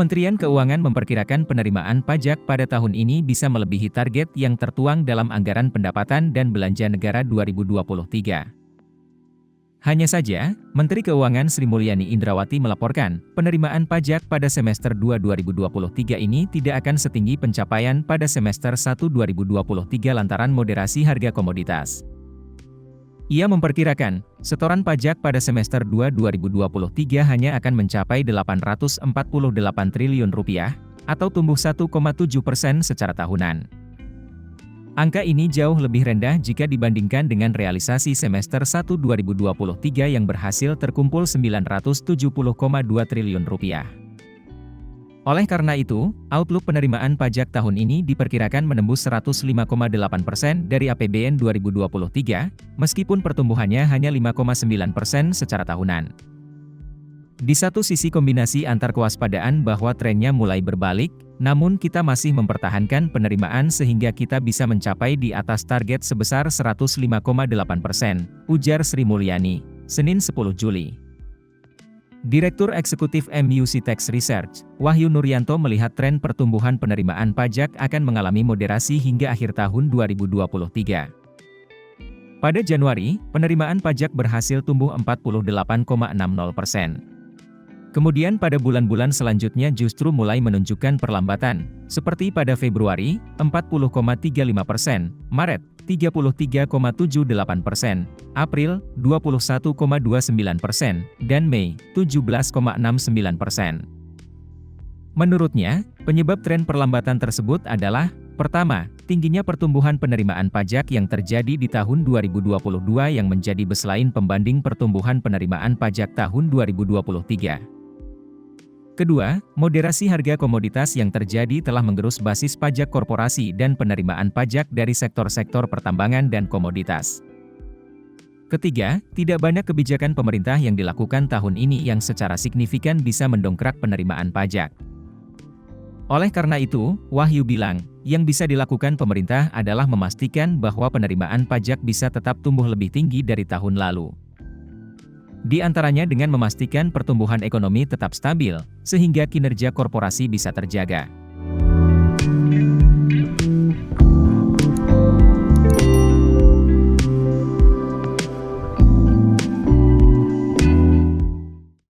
Kementerian Keuangan memperkirakan penerimaan pajak pada tahun ini bisa melebihi target yang tertuang dalam Anggaran Pendapatan dan Belanja Negara 2023. Hanya saja, Menteri Keuangan Sri Mulyani Indrawati melaporkan, penerimaan pajak pada semester 2 2023 ini tidak akan setinggi pencapaian pada semester 1 2023 lantaran moderasi harga komoditas. Ia memperkirakan, setoran pajak pada semester 2 2023 hanya akan mencapai Rp848 triliun, atau tumbuh 1,7% secara tahunan. Angka ini jauh lebih rendah jika dibandingkan dengan realisasi semester 1 2023 yang berhasil terkumpul Rp970,2 triliun. Oleh karena itu, outlook penerimaan pajak tahun ini diperkirakan menembus 105,8% dari APBN 2023, meskipun pertumbuhannya hanya 5,9% secara tahunan. Di satu sisi kombinasi antar kewaspadaan bahwa trennya mulai berbalik, namun kita masih mempertahankan penerimaan sehingga kita bisa mencapai di atas target sebesar 105,8%, ujar Sri Mulyani, Senin 10 Juli. Direktur Eksekutif MUC Tax Research, Wahyu Nuryanto melihat tren pertumbuhan penerimaan pajak akan mengalami moderasi hingga akhir tahun 2023. Pada Januari, penerimaan pajak berhasil tumbuh 48,60%. Kemudian pada bulan-bulan selanjutnya justru mulai menunjukkan perlambatan, seperti pada Februari, 40,35%, Maret, 33,78%, April, 21,29%, dan Mei, 17,69%. Menurutnya, penyebab tren perlambatan tersebut adalah, pertama, tingginya pertumbuhan penerimaan pajak yang terjadi di tahun 2022 yang menjadi baseline pembanding pertumbuhan penerimaan pajak tahun 2023. Kedua, moderasi harga komoditas yang terjadi telah menggerus basis pajak korporasi dan penerimaan pajak dari sektor-sektor pertambangan dan komoditas. Ketiga, tidak banyak kebijakan pemerintah yang dilakukan tahun ini yang secara signifikan bisa mendongkrak penerimaan pajak. Oleh karena itu, Wahyu bilang, yang bisa dilakukan pemerintah adalah memastikan bahwa penerimaan pajak bisa tetap tumbuh lebih tinggi dari tahun lalu. Di antaranya dengan memastikan pertumbuhan ekonomi tetap stabil, sehingga kinerja korporasi bisa terjaga.